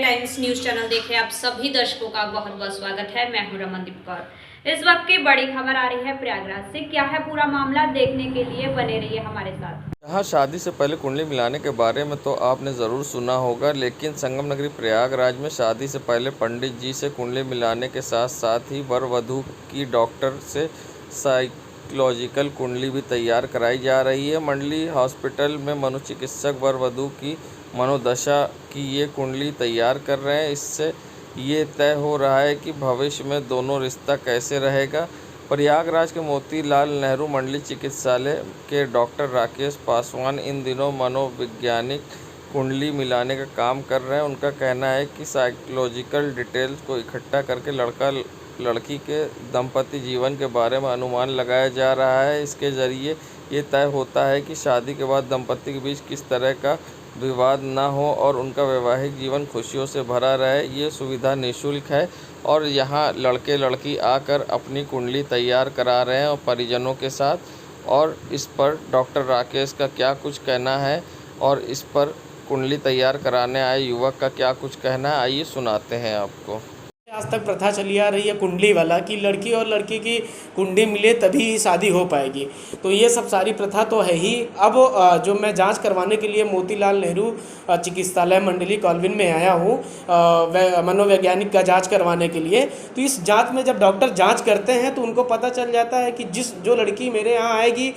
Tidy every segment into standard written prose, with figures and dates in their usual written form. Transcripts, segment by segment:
Times news channel देख रहे आप सभी दर्शकों का बहुत बहुत स्वागत है। मैं हूं रमनदीप कौर। इस वक्त की बड़ी खबर आ रही है प्रयागराज से। क्या है पूरा मामला, देखने के लिए बने रहिए हमारे साथ। यहाँ शादी से पहले कुंडली मिलाने के बारे में तो आपने ज़रूर सुना होगा, लेकिन संगम नगरी प्रयागराज में शादी से पहले पंडित जी से कुंडली मिलाने के साथ साथ ही वर वधू की डॉक्टर से साइकोलॉजिकल कुंडली भी तैयार कराई जा रही है। मंडली हॉस्पिटल में मनोचिकित्सक वर वधू की मनोदशा की ये कुंडली तैयार कर रहे हैं। इससे ये तय हो रहा है कि भविष्य में दोनों रिश्ता कैसे रहेगा। प्रयागराज के मोतीलाल नेहरू मंडली चिकित्सालय के डॉक्टर राकेश पासवान इन दिनों मनोवैज्ञानिक कुंडली मिलाने का काम कर रहे हैं। उनका कहना है कि साइकोलॉजिकल डिटेल्स को इकट्ठा करके लड़का लड़की के दंपति जीवन के बारे में अनुमान लगाया जा रहा है। इसके ज़रिए ये तय होता है कि शादी के बाद दंपति के बीच किस तरह का विवाद ना हो और उनका वैवाहिक जीवन खुशियों से भरा रहे। ये सुविधा निःशुल्क है और यहाँ लड़के लड़की आकर अपनी कुंडली तैयार करा रहे हैं और परिजनों के साथ। और इस पर डॉक्टर राकेश का क्या कुछ कहना है और इस पर कुंडली तैयार कराने आए युवक का क्या कुछ कहना है, आइए सुनाते हैं आपको। आज तक प्रथा चली आ रही है कुंडली वाला कि लड़की और लड़की की कुंडली मिले तभी शादी हो पाएगी। तो ये सब सारी प्रथा तो है ही। अब जो मैं जांच करवाने के लिए मोतीलाल नेहरू चिकित्सालय मंडली कॉल्विन में आया हूँ मनोवैज्ञानिक का जांच करवाने के लिए। तो इस जांच में जब डॉक्टर जांच करते हैं तो उनको पता चल जाता है कि जो लड़की मेरे यहाँ आएगी,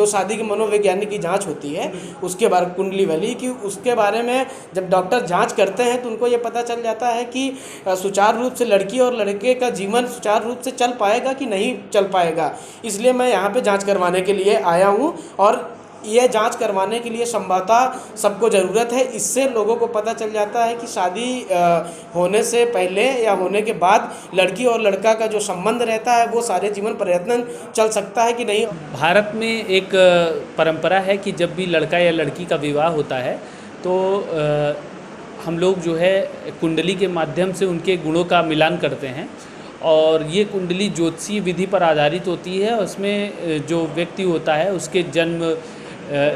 शादी की मनोवैज्ञानिक की जाँच होती है उसके बारे कुंडली वाली कि उसके बारे में जब डॉक्टर जाँच करते हैं तो उनको ये पता चल जाता है कि सुचारू रूप से लड़की और लड़के का जीवन सुचारू रूप से चल पाएगा कि नहीं चल पाएगा। इसलिए मैं यहाँ पे जांच करवाने के लिए आया हूँ और ये जांच करवाने के लिए संभवतः सबको ज़रूरत है। इससे लोगों को पता चल जाता है कि शादी होने से पहले या होने के बाद लड़की और लड़का का जो संबंध रहता है वो सारे जीवन पर्यटन चल सकता है कि नहीं। भारत में एक परंपरा है कि जब भी लड़का या लड़की का विवाह होता है तो हम लोग जो है कुंडली के माध्यम से उनके गुणों का मिलान करते हैं और ये कुंडली ज्योतिषीय विधि पर आधारित होती है। उसमें जो व्यक्ति होता है उसके जन्म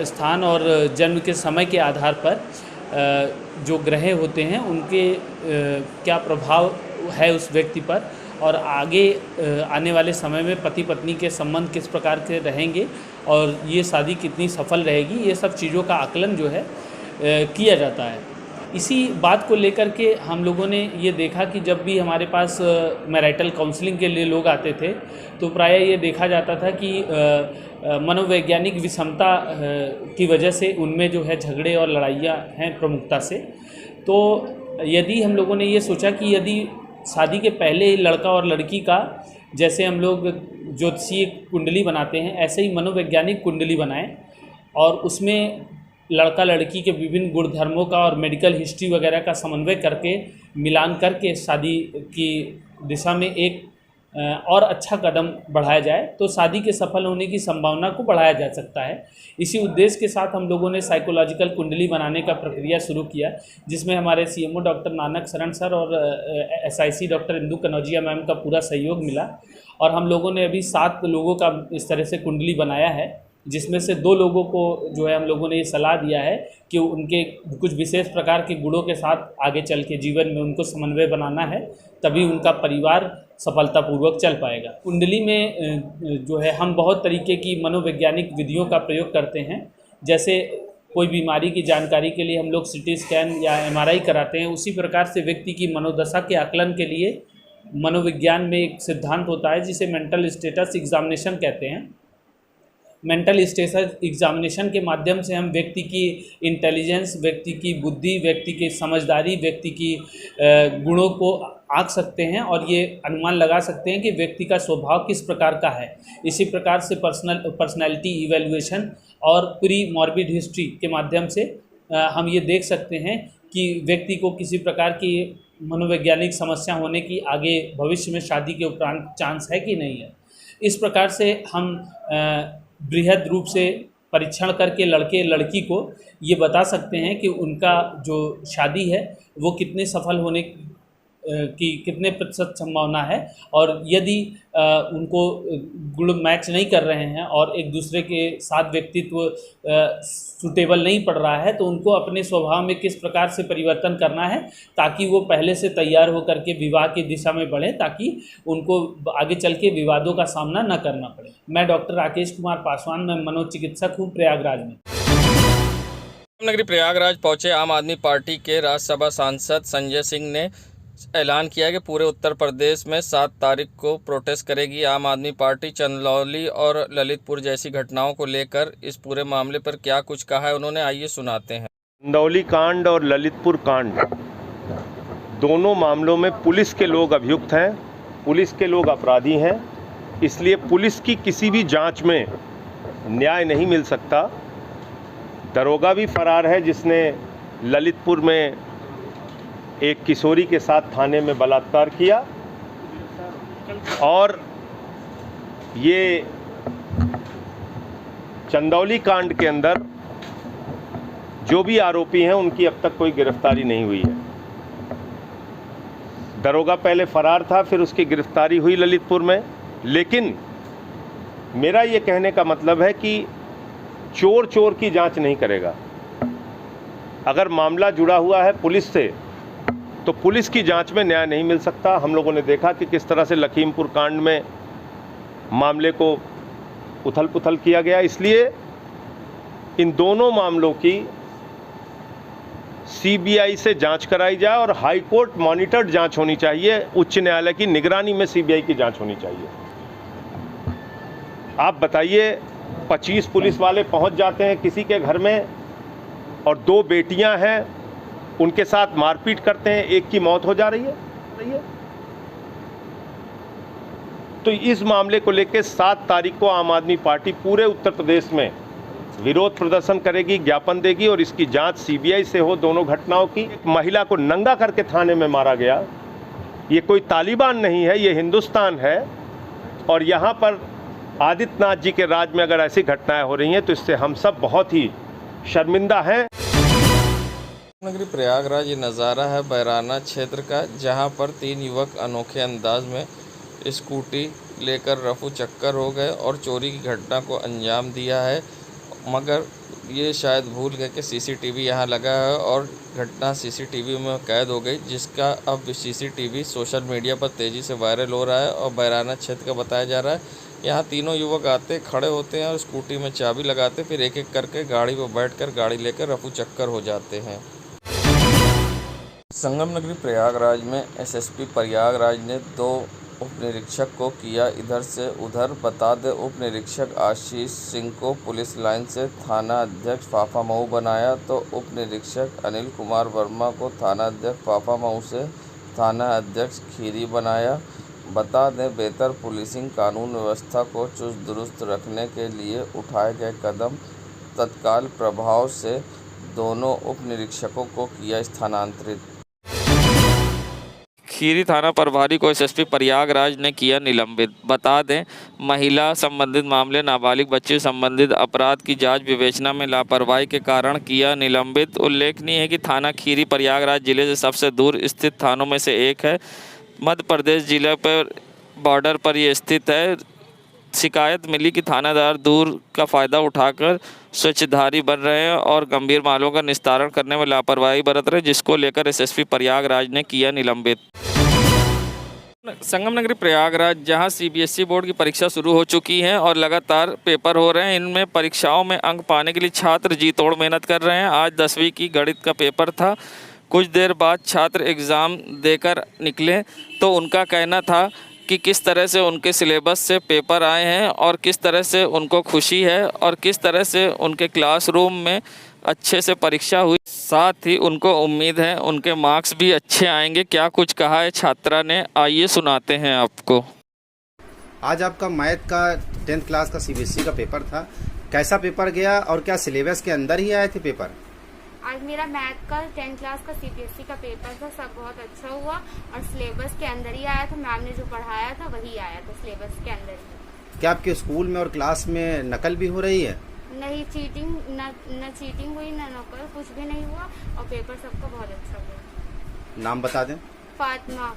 स्थान और जन्म के समय के आधार पर जो ग्रह होते हैं उनके क्या प्रभाव है उस व्यक्ति पर और आगे आने वाले समय में पति पत्नी के संबंध किस प्रकार के रहेंगे और ये शादी कितनी सफल रहेगी, ये सब चीज़ों का आकलन जो है किया जाता है। इसी बात को लेकर के हम लोगों ने ये देखा कि जब भी हमारे पास मैरिटल काउंसलिंग के लिए लोग आते थे तो प्रायः ये देखा जाता था कि मनोवैज्ञानिक विषमता की वजह से उनमें जो है झगड़े और लड़ाइयाँ हैं प्रमुखता से। तो यदि हम लोगों ने ये सोचा कि यदि शादी के पहले लड़का और लड़की का जैसे हम लोग ज्योतिषीय कुंडली बनाते हैं ऐसे ही मनोवैज्ञानिक कुंडली बनाएं और उसमें लड़का लड़की के विभिन्न गुण धर्मों का और मेडिकल हिस्ट्री वगैरह का समन्वय करके मिलान करके शादी की दिशा में एक और अच्छा कदम बढ़ाया जाए तो शादी के सफल होने की संभावना को बढ़ाया जा सकता है। इसी उद्देश्य के साथ हम लोगों ने साइकोलॉजिकल कुंडली बनाने का प्रक्रिया शुरू किया, जिसमें हमारे CMO doctor Nanak Sharan sir और SIC doctor Indu Kanaujia ma'am का पूरा सहयोग मिला और हम लोगों ने अभी 7 लोगों का इस तरह से कुंडली बनाया है, जिसमें से 2 लोगों को जो है हम लोगों ने ये सलाह दिया है कि उनके कुछ विशेष प्रकार के गुणों के साथ आगे चल के जीवन में उनको समन्वय बनाना है, तभी उनका परिवार सफलतापूर्वक चल पाएगा। कुंडली में जो है हम बहुत तरीके की मनोवैज्ञानिक विधियों का प्रयोग करते हैं। जैसे कोई बीमारी की जानकारी के लिए हम लोग सिटी स्कैन या एमआरआई कराते हैं, उसी प्रकार से व्यक्ति की मनोदशा के आकलन के लिए मनोविज्ञान में एक सिद्धांत होता है जिसे मेंटल स्टेटस एग्जामिनेशन कहते हैं। मेंटल स्टेटस एग्जामिनेशन के माध्यम से हम व्यक्ति की इंटेलिजेंस, व्यक्ति की बुद्धि, व्यक्ति की समझदारी, व्यक्ति की गुणों को आंक सकते हैं और ये अनुमान लगा सकते हैं कि व्यक्ति का स्वभाव किस प्रकार का है। इसी प्रकार से पर्सनैलिटी इवैल्यूएशन और प्री मॉर्बिड हिस्ट्री के माध्यम से हम ये देख सकते हैं कि व्यक्ति को किसी प्रकार की मनोवैज्ञानिक समस्या होने की आगे भविष्य में शादी के उपरांत चांस है कि नहीं है। इस प्रकार से हम बृहद रूप से परीक्षण करके लड़के लड़की को ये बता सकते हैं कि उनका जो शादी है वो कितने सफल होने की कितने प्रतिशत संभावना है, और यदि उनको गुण मैच नहीं कर रहे हैं और एक दूसरे के साथ व्यक्तित्व सूटेबल नहीं पड़ रहा है, तो उनको अपने स्वभाव में किस प्रकार से परिवर्तन करना है ताकि वो पहले से तैयार होकर के विवाह की दिशा में बढ़े, ताकि उनको आगे चल के विवादों का सामना न करना पड़े। मैं डॉक्टर राकेश कुमार पासवान, मैं मनोचिकित्सक हूँ प्रयागराज में। नगरी प्रयागराज पहुंचे आम आदमी पार्टी के राज्यसभा सांसद संजय सिंह ने ऐलान किया कि पूरे उत्तर प्रदेश में 7 तारीख को प्रोटेस्ट करेगी आम आदमी पार्टी। चंदौली और ललितपुर जैसी घटनाओं को लेकर इस पूरे मामले पर क्या कुछ कहा है उन्होंने, आइए सुनाते हैं। चंदौली कांड और ललितपुर कांड, दोनों मामलों में पुलिस के लोग अभियुक्त हैं, पुलिस के लोग अपराधी हैं, इसलिए पुलिस की किसी भी जांच में न्याय नहीं मिल सकता। दरोगा भी फरार है जिसने ललितपुर में एक किशोरी के साथ थाने में बलात्कार किया, और ये चंदौली कांड के अंदर जो भी आरोपी हैं उनकी अब तक कोई गिरफ्तारी नहीं हुई है। दरोगा पहले फरार था, फिर उसकी गिरफ्तारी हुई ललितपुर में। लेकिन मेरा ये कहने का मतलब है कि चोर चोर की जांच नहीं करेगा। अगर मामला जुड़ा हुआ है पुलिस से तो पुलिस की जांच में न्याय नहीं मिल सकता। हम लोगों ने देखा कि किस तरह से लखीमपुर कांड में मामले को उथल पुथल किया गया। इसलिए इन दोनों मामलों की सीबीआई से जांच कराई जाए और हाई कोर्ट मॉनिटर्ड जांच होनी चाहिए। उच्च न्यायालय की निगरानी में सीबीआई की जांच होनी चाहिए। आप बताइए, 25 पुलिस वाले पहुंच जाते हैं किसी के घर में और 2 बेटियां हैं, उनके साथ मारपीट करते हैं, एक की मौत हो जा रही है। तो इस मामले को लेकर 7 तारीख को आम आदमी पार्टी पूरे उत्तर प्रदेश में विरोध प्रदर्शन करेगी, ज्ञापन देगी, और इसकी जांच सीबीआई से हो दोनों घटनाओं की। एक महिला को नंगा करके थाने में मारा गया, ये कोई तालिबान नहीं है, ये हिंदुस्तान है। और यहाँ पर आदित्यनाथ जी के राज में अगर ऐसी घटनाएं हो रही हैं तो इससे हम सब बहुत ही शर्मिंदा हैं। नगरी प्रयागराज ये नज़ारा है बैराना क्षेत्र का, जहां पर 3 युवक अनोखे अंदाज में स्कूटी लेकर रफू चक्कर हो गए और चोरी की घटना को अंजाम दिया है। मगर ये शायद भूल गए कि सीसीटीवी यहाँ लगा है और घटना सीसीटीवी में कैद हो गई, जिसका अब सीसीटीवी सोशल मीडिया पर तेज़ी से वायरल हो रहा है और बैराना क्षेत्र का बताया जा रहा है। यहाँ तीनों युवक आते खड़े होते हैं और स्कूटी में चाबी लगाते, फिर एक एक करके गाड़ी पर बैठकर गाड़ी लेकर रफू चक्कर हो जाते हैं। संगम नगरी प्रयागराज में एसएसपी प्रयागराज ने 2 उप निरीक्षक को किया इधर से उधर। बता दें, उप निरीक्षक आशीष सिंह को पुलिस लाइन से थाना अध्यक्ष फाफामऊ बनाया, तो उप निरीक्षक अनिल कुमार वर्मा को थाना अध्यक्ष फाफामऊ से थाना अध्यक्ष खीरी बनाया। बता दें, बेहतर पुलिसिंग कानून व्यवस्था को चुस्त दुरुस्त रखने के लिए उठाए गए कदम तत्काल प्रभाव से दोनों उप निरीक्षकों को किया स्थानांतरित। खीरी थाना प्रभारी को एसएसपी प्रयागराज ने किया निलंबित। बता दें, महिला संबंधित मामले, नाबालिग बच्चे संबंधित अपराध की जांच विवेचना में लापरवाही के कारण किया निलंबित। उल्लेखनीय है कि थाना खीरी प्रयागराज जिले से सबसे दूर स्थित थानों में से एक है। मध्य प्रदेश जिले पर बॉर्डर पर ये स्थित है। शिकायत मिली कि थानादार दूर का फ़ायदा उठाकर स्वच्छधारी बन रहे हैं और गंभीर मामलों का निस्तारण करने में लापरवाही बरत रहे, जिसको लेकर एसएसपी प्रयागराज ने किया निलंबित। संगम नगरी प्रयागराज, जहां सीबीएसई बोर्ड की परीक्षा शुरू हो चुकी है और लगातार पेपर हो रहे हैं, इनमें परीक्षाओं में अंक पाने के लिए छात्र जी तोड़ मेहनत कर रहे हैं। आज 10वीं की गणित का पेपर था। कुछ देर बाद छात्र एग्ज़ाम देकर निकले तो उनका कहना था कि किस तरह से उनके सिलेबस से पेपर आए हैं और किस तरह से उनको खुशी है और किस तरह से उनके क्लासरूम में अच्छे से परीक्षा हुई। साथ ही उनको उम्मीद है उनके मार्क्स भी अच्छे आएंगे। क्या कुछ कहा है छात्रा ने, आइए सुनाते हैं आपको। आज आपका मैथ का 10th क्लास का सीबीएसई का पेपर था, कैसा पेपर गया और क्या सिलेबस के अंदर ही आए थे पेपर? आज मेरा मैथ का 10th क्लास का सीबीएसई का पेपर था, सब बहुत अच्छा हुआ और सिलेबस के अंदर ही आया था। मैम ने जो पढ़ाया था वही आया था सिलेबस के अंदर ही। क्या आपके स्कूल में और क्लास में नकल भी हो रही है? नहीं, चीटिंग न चीटिंग हुई, न नकल, कुछ भी नहीं हुआ और पेपर सबका बहुत अच्छा हुआ। नाम बता दें। फातिमा।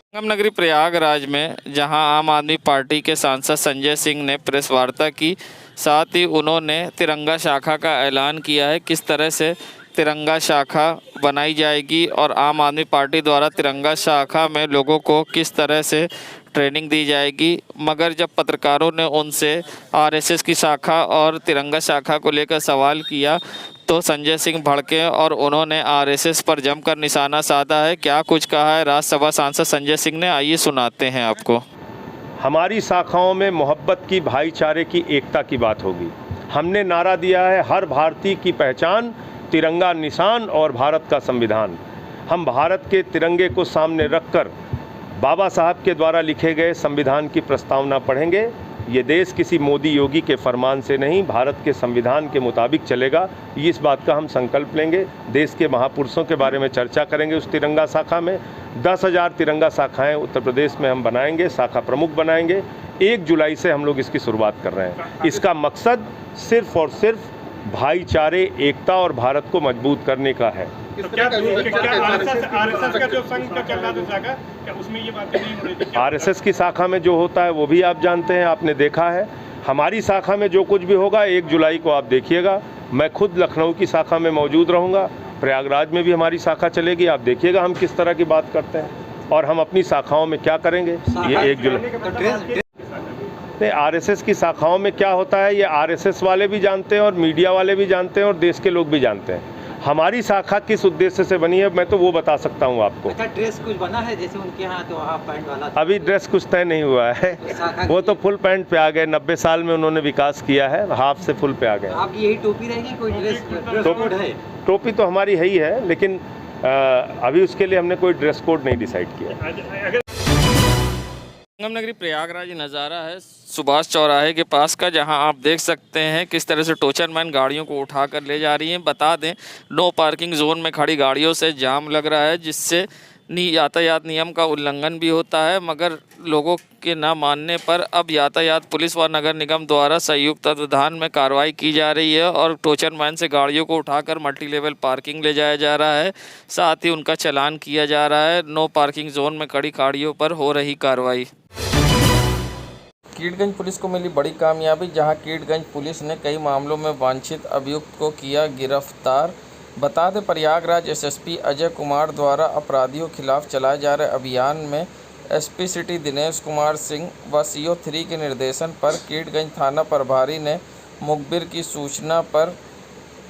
संगम नगरी प्रयागराज में जहां आम आदमी पार्टी के सांसद संजय सिंह ने प्रेस वार्ता की, साथ ही उन्होंने तिरंगा शाखा का ऐलान किया है। किस तरह से तिरंगा शाखा बनाई जाएगी और आम आदमी पार्टी द्वारा तिरंगा शाखा में लोगों को किस तरह से ट्रेनिंग दी जाएगी। मगर जब पत्रकारों ने उनसे आरएसएस की शाखा और तिरंगा शाखा को लेकर सवाल किया तो संजय सिंह भड़के और उन्होंने आरएसएस पर जमकर निशाना साधा है। क्या कुछ कहा है राज्यसभा सांसद संजय सिंह ने, आइए सुनाते हैं आपको। हमारी शाखाओं में मोहब्बत की, भाईचारे की, एकता की बात होगी। हमने नारा दिया है, हर भारतीय की पहचान तिरंगा निशान और भारत का संविधान। हम भारत के तिरंगे को सामने रखकर बाबा साहब के द्वारा लिखे गए संविधान की प्रस्तावना पढ़ेंगे। ये देश किसी मोदी योगी के फरमान से नहीं, भारत के संविधान के मुताबिक चलेगा। इस बात का हम संकल्प लेंगे। देश के महापुरुषों के बारे में चर्चा करेंगे उस तिरंगा शाखा में। 10,000 तिरंगा शाखाएं उत्तर प्रदेश में हम बनाएंगे, शाखा प्रमुख बनाएंगे। 1 जुलाई से हम लोग इसकी शुरुआत कर रहे हैं। इसका मकसद सिर्फ और सिर्फ भाईचारे, एकता और भारत को मजबूत करने का है। आरएसएस का जो संघ का चल रहा था शाखा, क्या उसमें ये बातें नहीं हो रही थी? आरएसएस की शाखा में जो होता है वो भी आप जानते हैं, आपने देखा है। हमारी शाखा में जो कुछ भी होगा 1 जुलाई को आप देखिएगा। मैं खुद लखनऊ की शाखा में मौजूद रहूँगा, प्रयागराज में भी हमारी शाखा चलेगी। आप देखिएगा हम किस तरह की बात करते हैं और हम अपनी शाखाओं में क्या करेंगे। ये 1 जुलाई आरएसएस की शाखाओं में क्या होता है ये आरएसएस वाले भी जानते हैं और मीडिया वाले भी जानते हैं और देश के लोग भी जानते हैं। हमारी शाखा किस उद्देश्य से बनी है मैं तो वो बता सकता हूँ आपको। अच्छा, ड्रेस कुछ बना है जैसे उनके यहाँ तो हाफ पैंट वाला था। अभी ड्रेस कुछ तय नहीं हुआ है, वो तो फुल पैंट पे आ गए। 90 साल में उन्होंने विकास किया है, हाफ से फुल पे आ गए। आपकी यही टोपी रहेगी, कोई ड्रेस कोड है? टोपी तो हमारी है ही है, लेकिन अभी उसके लिए हमने कोई ड्रेस कोड नहीं डिसाइड किया। संगम नगरी प्रयागराज नज़ारा है सुभाष चौराहे के पास का, जहां आप देख सकते हैं किस तरह से टोचरमैन गाड़ियों को उठा कर ले जा रही हैं। बता दें, नो पार्किंग जोन में खड़ी गाड़ियों से जाम लग रहा है, जिससे यातायात नियम का उल्लंघन भी होता है। मगर लोगों के ना मानने पर अब यातायात पुलिस व नगर निगम द्वारा संयुक्त तत्वावधान में कार्रवाई की जा रही है और टोचरमैन से गाड़ियों को उठाकर मल्टी लेवल पार्किंग ले जाया जा रहा है। साथ ही उनका चालान किया जा रहा है। नो पार्किंग जोन में खड़ी गाड़ियों पर हो रही कार्रवाई। कीटगंज पुलिस को मिली बड़ी कामयाबी, जहां कीटगंज पुलिस ने कई मामलों में वांछित अभियुक्त को किया गिरफ्तार। बता दें, प्रयागराज एसएसपी अजय कुमार द्वारा अपराधियों के खिलाफ चलाए जा रहे अभियान में एसपी सिटी दिनेश कुमार सिंह व CO 3 के निर्देशन पर कीटगंज थाना प्रभारी ने मुखबिर की सूचना पर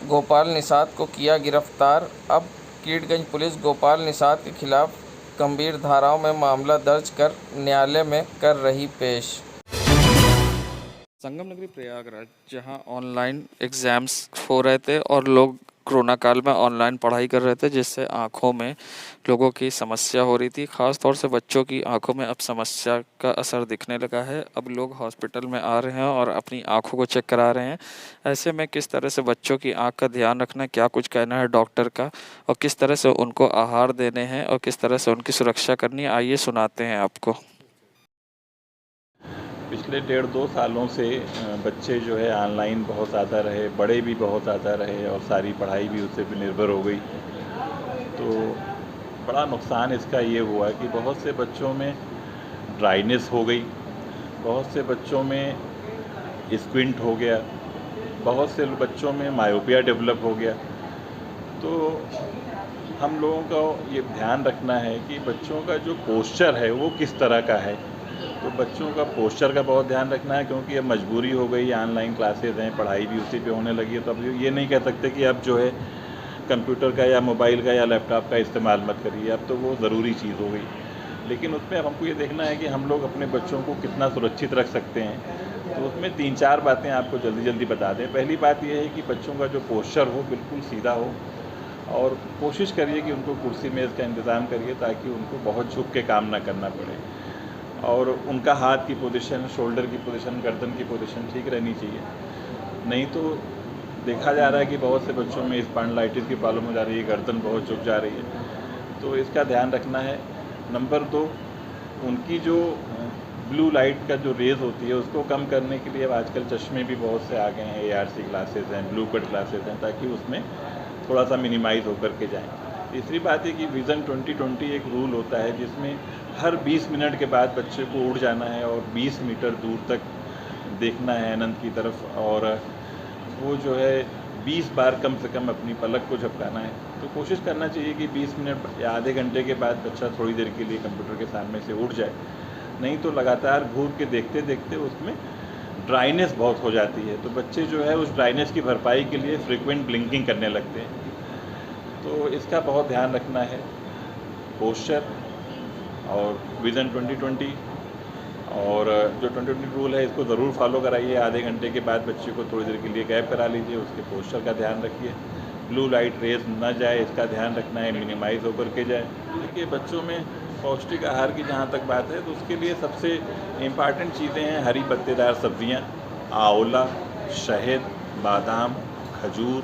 गोपाल निषाद को किया गिरफ्तार। अब कीटगंज पुलिस गोपाल निषाद के खिलाफ गंभीर धाराओं में मामला दर्ज कर न्यायालय में कर रही पेश। संगम नगरी प्रयागराज, जहां ऑनलाइन एग्ज़ाम्स हो रहे थे और लोग कोरोना काल में ऑनलाइन पढ़ाई कर रहे थे, जिससे आँखों में लोगों की समस्या हो रही थी। ख़ास तौर से बच्चों की आंखों में अब समस्या का असर दिखने लगा है। अब लोग हॉस्पिटल में आ रहे हैं और अपनी आंखों को चेक करा रहे हैं। ऐसे में किस तरह से बच्चों की आंख का ध्यान रखना, क्या कुछ कहना है डॉक्टर का, और किस तरह से उनको आहार देने हैं और किस तरह से उनकी सुरक्षा करनी है, आइए सुनाते हैं आपको। पिछले 1.5-2 सालों से बच्चे जो है ऑनलाइन बहुत ज़्यादा रहे, बड़े भी बहुत ज़्यादा रहे और सारी पढ़ाई भी उससे भी निर्भर हो गई। तो बड़ा नुकसान इसका ये हुआ कि बहुत से बच्चों में ड्राइनेस हो गई, बहुत से बच्चों में स्क्विंट हो गया, बहुत से बच्चों में मायोपिया डेवलप हो गया। तो हम लोगों को ये ध्यान रखना है कि बच्चों का जो पोस्चर है वो किस तरह का है। तो बच्चों का पोस्चर का बहुत ध्यान रखना है, क्योंकि अब मजबूरी हो गई, ऑनलाइन क्लासेज हैं, पढ़ाई भी उसी पे होने लगी है। तो अब ये नहीं कह सकते कि अब जो है कंप्यूटर का या मोबाइल का या लैपटॉप का इस्तेमाल मत करिए, अब तो वो ज़रूरी चीज़ हो गई। लेकिन उसमें अब हमको ये देखना है कि हम लोग अपने बच्चों को कितना सुरक्षित रख सकते हैं। तो उसमें 3-4 बातें आपको जल्दी जल्दी बता दें। पहली बात यह है कि बच्चों का जो पोस्चर हो बिल्कुल सीधा हो, और कोशिश करिए कि उनको कुर्सी मेज़ का इंतज़ाम करिए ताकि उनको बहुत झुक के काम ना करना पड़े। और उनका हाथ की पोजीशन, शोल्डर की पोजीशन, गर्दन की पोजीशन ठीक रहनी चाहिए। नहीं तो देखा जा रहा है कि बहुत से बच्चों में स्पॉन्डिलाइटिस की प्रॉब्लम हो जा रही है, गर्दन बहुत झुक जा रही है। तो इसका ध्यान रखना है। नंबर 2, उनकी जो ब्लू लाइट का जो रेज़ होती है उसको कम करने के लिए अब आजकल चश्मे भी बहुत से आ गए हैं, ARC ग्लासेस हैं, ब्लू कट ग्लासेस हैं, ताकि उसमें थोड़ा सा मिनिमाइज़ होकर के जाएँ। तीसरी बात है कि विज़न 2020 एक रूल होता है जिसमें हर 20 मिनट के बाद बच्चे को उड़ जाना है और 20 मीटर दूर तक देखना है अनंत की तरफ, और वो जो है 20 बार कम से कम अपनी पलक को झपकाना है। तो कोशिश करना चाहिए कि 20 मिनट या आधे घंटे के बाद बच्चा थोड़ी देर के लिए कंप्यूटर के सामने से उठ जाए, नहीं तो लगातार घूर के देखते देखते उसमें ड्राइनेस बहुत हो जाती है। तो बच्चे जो है उस ड्राइनेस की भरपाई के लिए फ्रीक्वेंट ब्लिंकिंग करने लगते हैं। तो इसका बहुत ध्यान रखना है। पोस्चर और विज़न 2020 और जो 2020 रूल है इसको ज़रूर फॉलो कराइए। आधे घंटे के बाद बच्चे को थोड़ी देर के लिए गैप करा लीजिए, उसके पोस्चर का ध्यान रखिए, ब्लू लाइट रेज न जाए इसका ध्यान रखना है, मिनिमाइज़ होकर के जाए। देखिए बच्चों में पौष्टिक आहार की जहाँ तक बात है तो उसके लिए सबसे इम्पॉर्टेंट चीज़ें हैं हरी पत्तेदार सब्जियाँ, आंवला, शहद, बादाम, खजूर,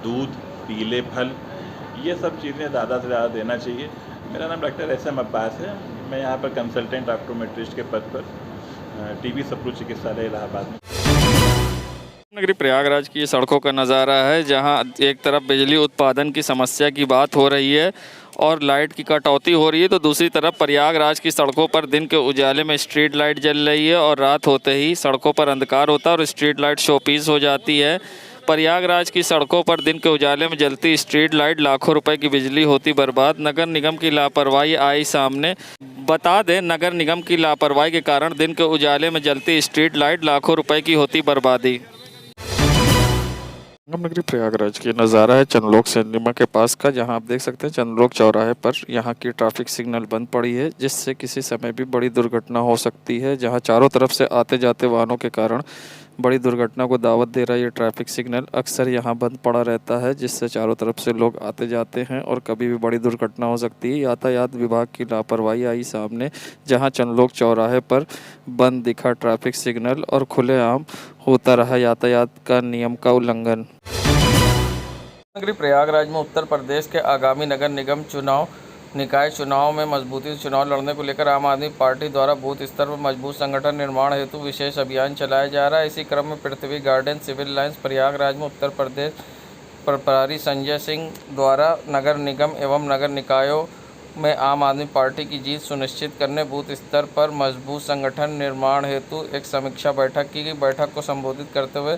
दूध, पीले फल, ये सब चीज़ें ज़्यादा से ज़्यादा देना चाहिए। मेरा नाम डॉक्टर SM अब्बास है, मैं यहाँ पर कंसल्टेंट ऑप्टोमेट्रिस्ट के पद पर TB सप्रू चिकित्सालय इलाहाबाद में। नगरी प्रयागराज की सड़कों का नज़ारा है, जहां एक तरफ बिजली उत्पादन की समस्या की बात हो रही है और लाइट की कटौती हो रही है, तो दूसरी तरफ प्रयागराज की सड़कों पर दिन के उजाले में स्ट्रीट लाइट जल रही है और रात होते ही सड़कों पर अंधकार होता है और स्ट्रीट लाइट शोपीस हो जाती है। प्रयागराज की सड़कों पर दिन के उजाले में जलती स्ट्रीट लाइट, लाखों रुपए की बिजली होती बर्बाद। नगर निगम की लापरवाही आई सामने। बता दें, नगर निगम की लापरवाही के कारण दिन के उजाले में जलती स्ट्रीट लाइट, लाखों रुपए की होती बर्बादी। संगम नगरी प्रयागराज की नज़ारा है चंद्रलोक सिनेमा के पास का, जहां आप देख सकते हैं चंद्रलोक चौराहे पर यहां की ट्रैफिक सिग्नल बंद पड़ी है, जिससे किसी समय भी बड़ी दुर्घटना हो सकती है। जहां चारों तरफ से आते जाते वाहनों के कारण बड़ी दुर्घटना को दावत दे रहा है ये ट्रैफिक सिग्नल। अक्सर यहां बंद पड़ा रहता है, जिससे चारों तरफ से लोग आते जाते हैं और कभी भी बड़ी दुर्घटना हो सकती है। यातायात विभाग की लापरवाही आई सामने, जहां चंद्रलोक चौराहे पर बंद दिखा ट्रैफिक सिग्नल और खुलेआम होता रहा यातायात का नियम का उल्लंघन। नगरी प्रयागराज में उत्तर प्रदेश के आगामी नगर निगम चुनाव, निकाय चुनाव में मजबूती से चुनाव लड़ने को लेकर आम आदमी पार्टी द्वारा बूथ स्तर पर मजबूत संगठन निर्माण हेतु विशेष अभियान चलाया जा रहा है। इसी क्रम में पृथ्वी गार्डन सिविल लाइंस प्रयागराज में उत्तर प्रदेश प्रभारी संजय सिंह द्वारा नगर निगम एवं नगर निकायों में आम आदमी पार्टी की जीत सुनिश्चित करने बूथ स्तर पर मजबूत संगठन निर्माण हेतु एक समीक्षा बैठक की गई। बैठक को संबोधित करते हुए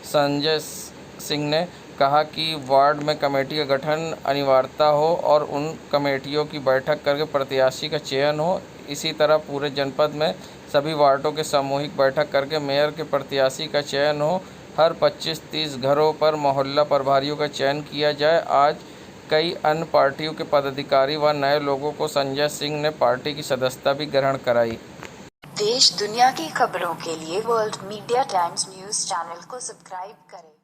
संजय सिंह ने कहा कि वार्ड में कमेटी का गठन अनिवार्यता हो और उन कमेटियों की बैठक करके प्रत्याशी का चयन हो। इसी तरह पूरे जनपद में सभी वार्डों के सामूहिक बैठक करके मेयर के प्रत्याशी का चयन हो। हर 25-30 घरों पर मोहल्ला प्रभारियों का चयन किया जाए। आज कई अन्य पार्टियों के पदाधिकारी व नए लोगों को संजय सिंह ने पार्टी की सदस्यता भी ग्रहण कराई। देश दुनिया की खबरों के लिए world media times news channel को सब्सक्राइब करें।